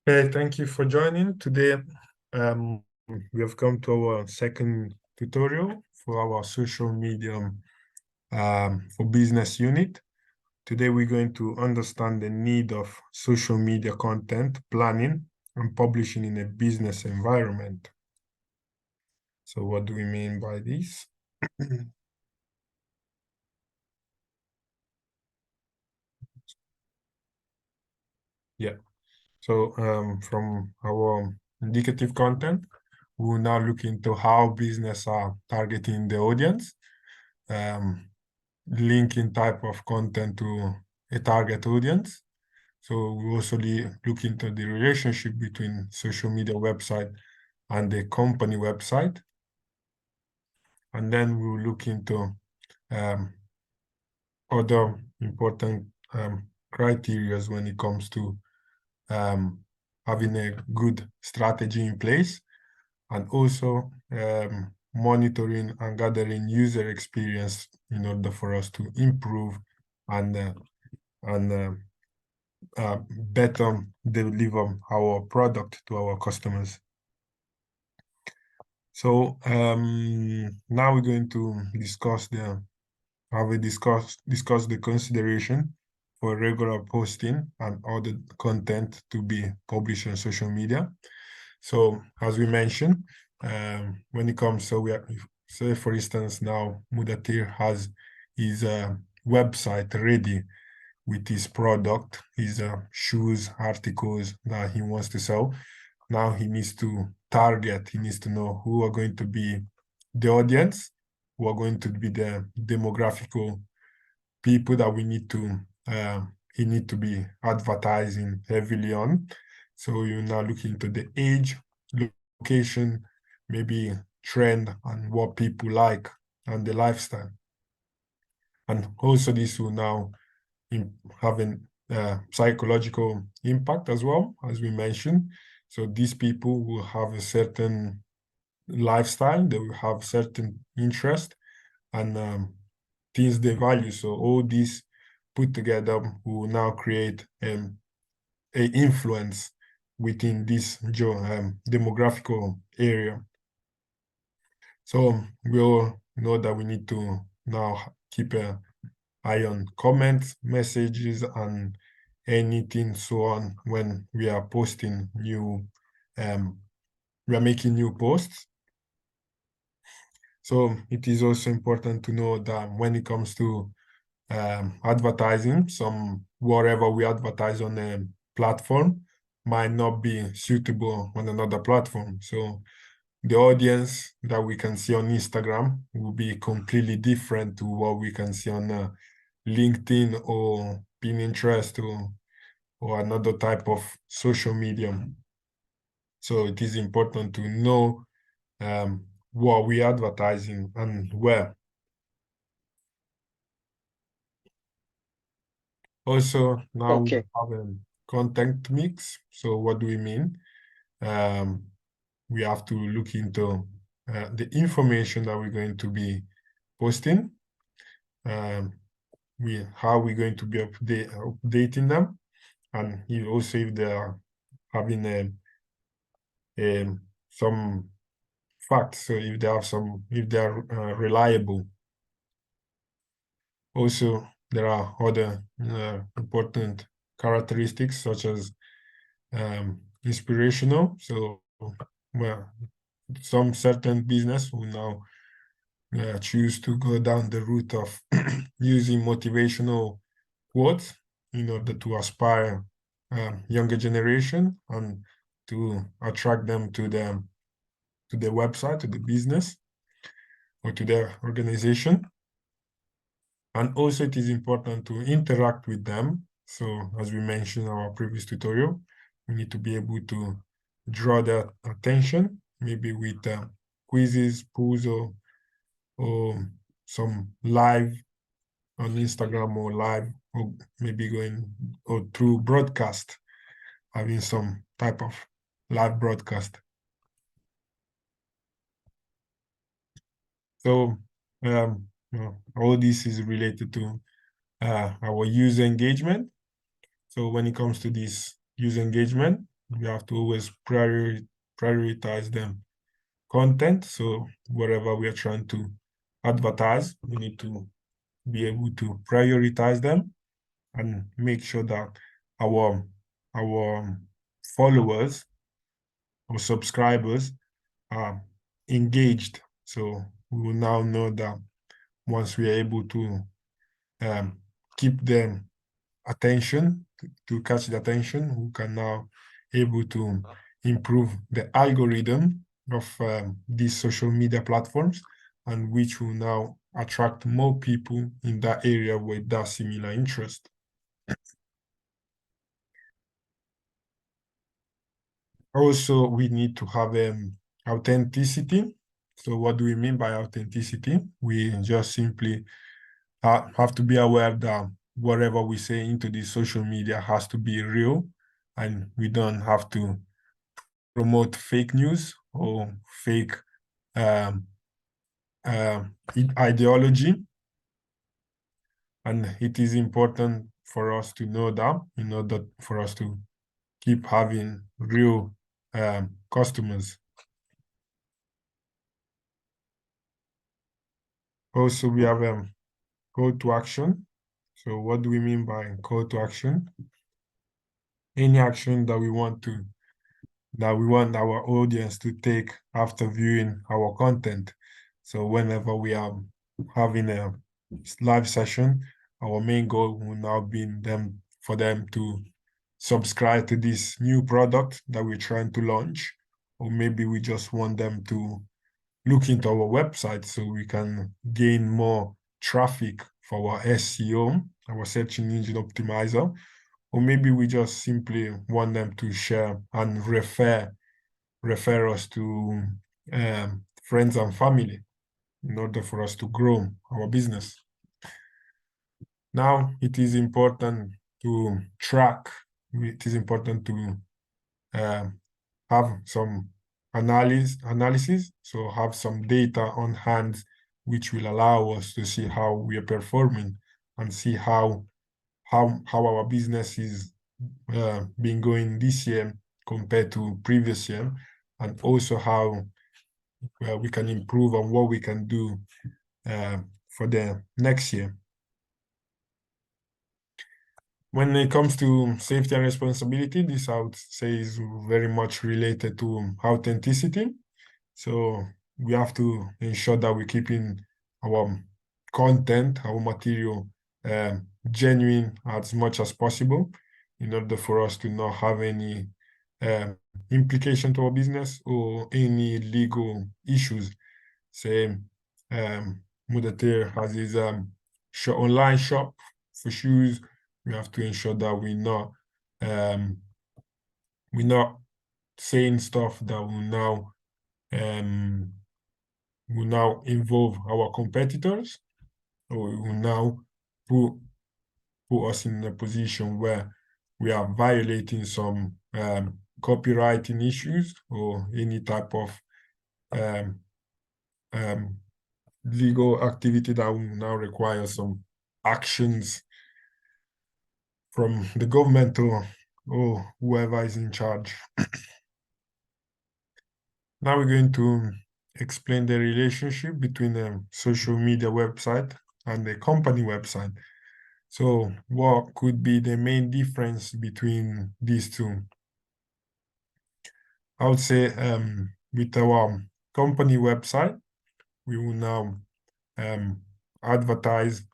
Hey, thank you for joining. Today, we have come to our second tutorial for our social media for business unit. Today, we're going to understand the need of social media content planning and publishing in a business environment. So what do we mean by this? Yeah. So from our indicative content, we will now look into how business are targeting the audience, linking type of content to a target audience. So we also look into the relationship between social media website and the company website. And then we will look into other important criteria when it comes to having a good strategy in place, and also monitoring and gathering user experience in order for us to improve and better deliver our product to our customers. So now we're going to discuss the consideration for regular posting and other content to be published on social media. So as we mentioned, when it comes, so say for instance now Mudatir has his website ready with his product, his shoes, articles that he wants to sell. Now he needs to target, he needs to know who are going to be the audience, who are going to be the demographical people that we need to, he need to be advertising heavily on. So you now look into the age, location, maybe trend and what people like and the lifestyle. And also this will now having psychological impact as well, as we mentioned. So these people will have a certain lifestyle, they will have certain interest and things they value. So all these put together will now create a influence within this demographical area. So we all know that we need to now keep an eye on comments, messages, and anything so on when we are posting new, we are making new posts. So it is also important to know that when it comes to advertising, whatever we advertise on a platform might not be suitable on another platform. So the audience that we can see on Instagram will be completely different to what we can see on LinkedIn or Pinterest or another type of social media. So it is important to know what we are advertising and where. Also, now we have a content mix. So what do we mean? We have to look into the information that we're going to be posting. How we're going to be updating them, and also if they are having some facts, so if they are reliable. Also, there are other important characteristics such as inspirational. So, well, some certain business will now choose to go down the route of using motivational quotes in order to aspire younger generation and to attract them to the website, to the business, or to their organization. And also it is important to interact with them. So as we mentioned in our previous tutorial, we need to be able to draw their attention, maybe with quizzes, polls, or some live on Instagram, or live, or maybe going or through broadcast, having some type of live broadcast. So all this is related to our user engagement. So when it comes to this user engagement, we have to always prioritize them content. So wherever we are trying to advertise, we need to be able to prioritize them and make sure that our followers or subscribers are engaged. So we will now know that once we are able to keep them attention, to catch the attention, we can now able to improve the algorithm of these social media platforms, and which will now attract more people in that area with that similar interest. Also, we need to have authenticity. So what do we mean by authenticity? We just simply have to be aware that whatever we say into the social media has to be real, and we don't have to promote fake news or fake um, ideology. And it is important for us to know that in order for us to keep having real customers. Also, we have call to action. So what do we mean by call to action? Any action that we want our audience to take after viewing our content. So whenever we are having a live session, our main goal will now be for them to subscribe to this new product that we're trying to launch, or maybe we just want them to look into our website so we can gain more traffic for our SEO, our search engine optimizer, or maybe we just simply want them to share and refer us to friends and family in order for us to grow our business. Now, it is important to track. It is important to have some analysis, so have some data on hand, which will allow us to see how we are performing and see how our business is been going this year compared to previous year, and also how we can improve on what we can do for the next year. When it comes to safety and responsibility, this I would say is very much related to authenticity. So we have to ensure that we're keeping our content, our material genuine as much as possible in order for us to not have any implication to our business or any legal issues. Say, Mudatir has his online shop for shoes. We have to ensure that we're not saying stuff that will now involve our competitors, or will now put us in a position where we are violating some copywriting issues or any type of legal activity that will now require some actions from the government or whoever is in charge. Now we're going to explain the relationship between a social media website and a company website. So what could be the main difference between these two? I would say with our company website, we will now advertise.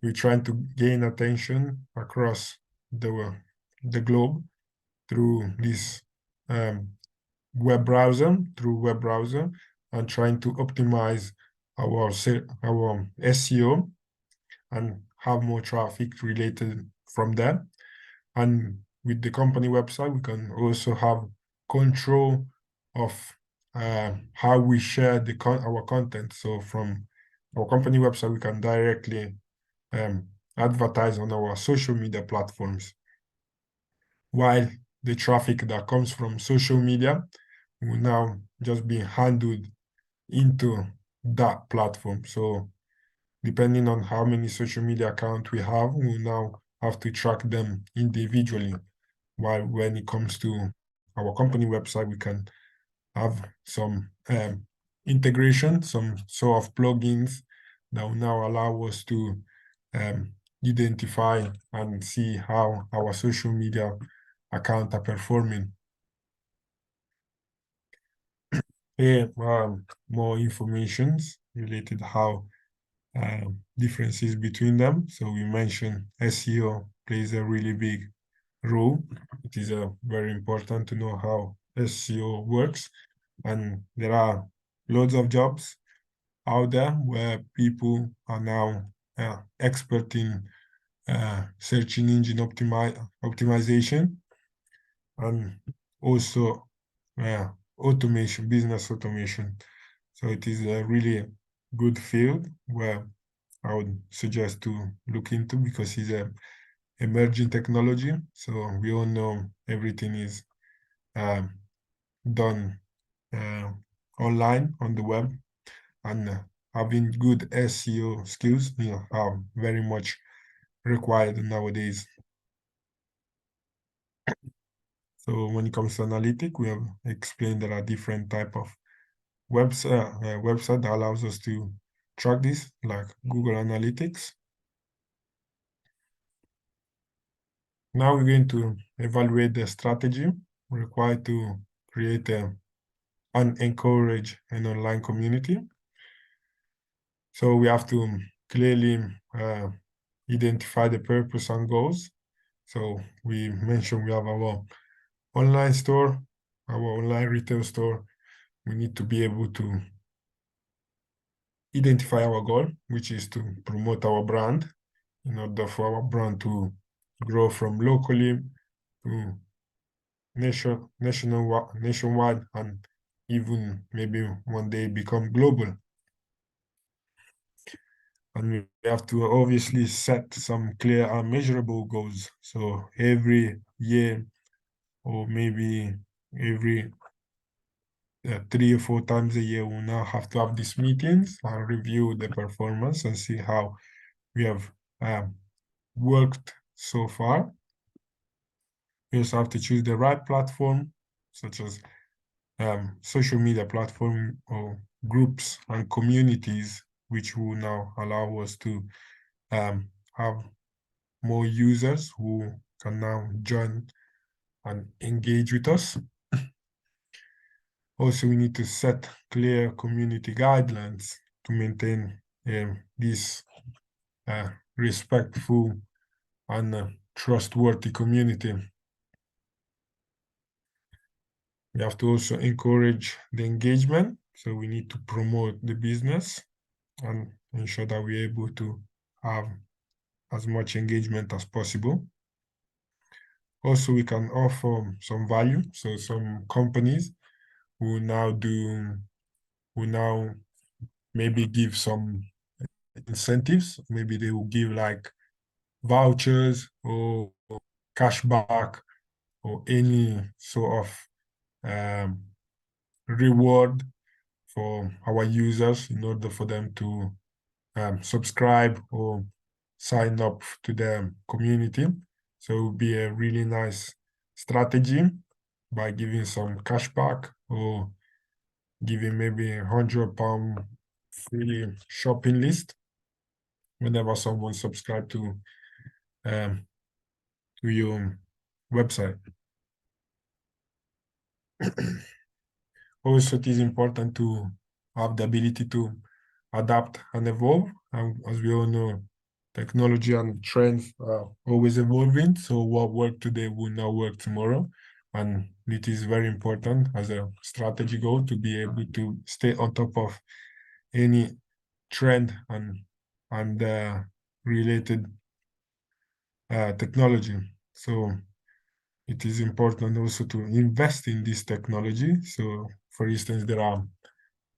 We're trying to gain attention across the globe through this web browser, and trying to optimize our SEO and have more traffic related from there. And with the company website, we can also have control of how we share our content. So from our company website, we can directly advertise on our social media platforms, while the traffic that comes from social media will now just be handled into that platform. So depending on how many social media accounts we have, we'll now have to track them individually. While when it comes to our company website, we can have some integration, some sort of plugins that will now allow us to identify and see how our social media accounts are performing. Here, more information related to how differences between them. So we mentioned SEO plays a really big role. It is very important to know how SEO works, and there are loads of jobs out there where people are now expert in search engine optimization, and also automation, business automation. So it is a really good field where I would suggest to look into, because it's a emerging technology. So we all know everything is done online on the web, and having good SEO skills, are very much required nowadays. So when it comes to analytics, we have explained there are different type of website that allows us to track this, like Google Analytics. Now we're going to evaluate the strategy required to create and encourage an online community. So we have to clearly identify the purpose and goals. So we mentioned we have our online store, our online retail store. We need to be able to identify our goal, which is to promote our brand, in order for our brand to grow from locally to nationwide, and even maybe one day become global. And we have to obviously set some clear and measurable goals. So every year, or maybe every 3 or 4 times a year, we'll now have to have these meetings and review the performance and see how we have worked so far. We also have to choose the right platform, such as social media platform or groups and communities, which will now allow us to have more users who can now join and engage with us. Also, we need to set clear community guidelines to maintain this respectful and trustworthy community. We have to also encourage the engagement. So we need to promote the business and ensure that we're able to have as much engagement as possible. Also, we can offer some value. So some companies will now maybe give some incentives. Maybe they will give like vouchers or cashback or any sort of reward for our users, in order for them to subscribe or sign up to the community. So it would be a really nice strategy by giving some cashback, or giving maybe £100 free shopping list whenever someone subscribe to your website. Also, it is important to have the ability to adapt and evolve. And as we all know, technology and trends are always evolving. So what worked today will not work tomorrow. And it is very important as a strategy goal to be able to stay on top of any trend and related technology. So it is important also to invest in this technology. So for instance, there are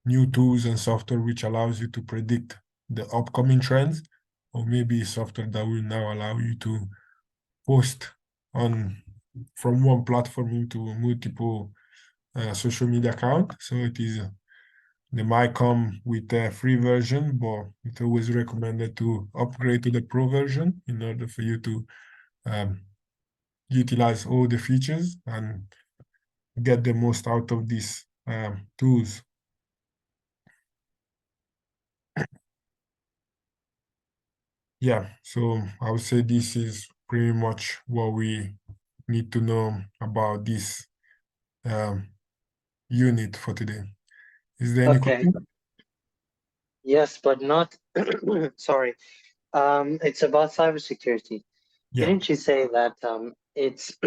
new tools and software which allows you to predict the upcoming trends, or maybe software that will now allow you to post from one platform into multiple social media accounts. So they might come with a free version, but it's always recommended to upgrade to the pro version in order for you to utilize all the features and get the most out of these tools. Yeah, so I would say this is pretty much what we need to know about this unit for today. Is there any Okay. question? Yes, but not, sorry. It's about cybersecurity. Yeah, Didn't you say that it's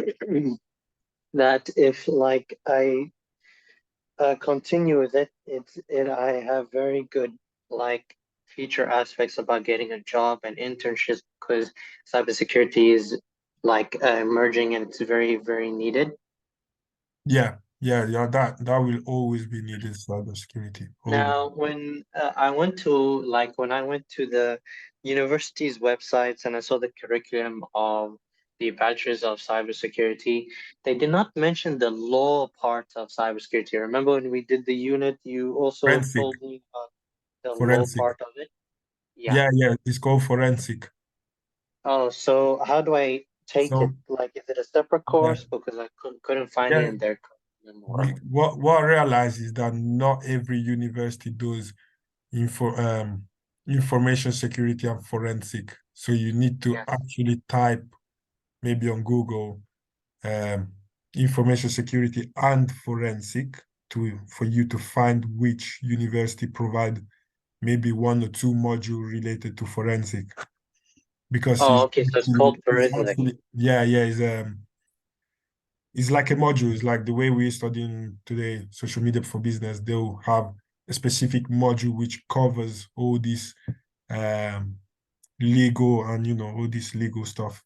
that if like I continue with it, I have very good like feature aspects about getting a job and internships because cybersecurity is like emerging and it's very, very needed. yeah, that will always be needed, cybersecurity, always. Now, when I went to the university's websites and I saw the curriculum of the bachelor's of cybersecurity, they did not mention the law part of cybersecurity. Remember when we did the unit, you also Forensic, told me about the law forensic. part of it? Yeah. Yeah, it's called forensic. Oh, so how do I take it? So Like, is it a separate yeah, course? Because I couldn't find it yeah. in their curriculum or What I realize is that not every university does info information security and forensic. So you need to yes. actually type maybe on Google um, information security and forensic to for you to find which university provide maybe one or two modules related to forensic because Oh, okay. So it's called it's forensic. actually yeah it's like a module. It's like the way we're studying today social media for business. They'll have a specific module which covers all this um legal and all this legal stuff.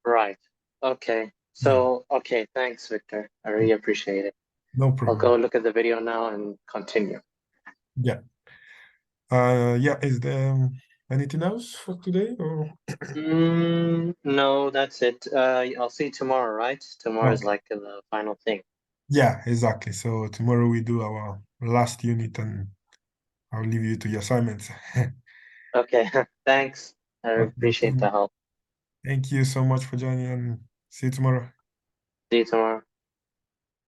Right. Okay. Yeah, So, okay, thanks, Victor. I really appreciate it. no I'll go problem. look at the video now and continue. Yeah. Yeah, is there anything else for today or No, that's it. I'll see you tomorrow, right? Tomorrow is okay. like the final thing. Yeah, exactly. So tomorrow we do our last unit and I'll leave you to your assignments. Okay, thanks. I Okay, appreciate the help. thank you so much for joining and see you tomorrow. See you tomorrow.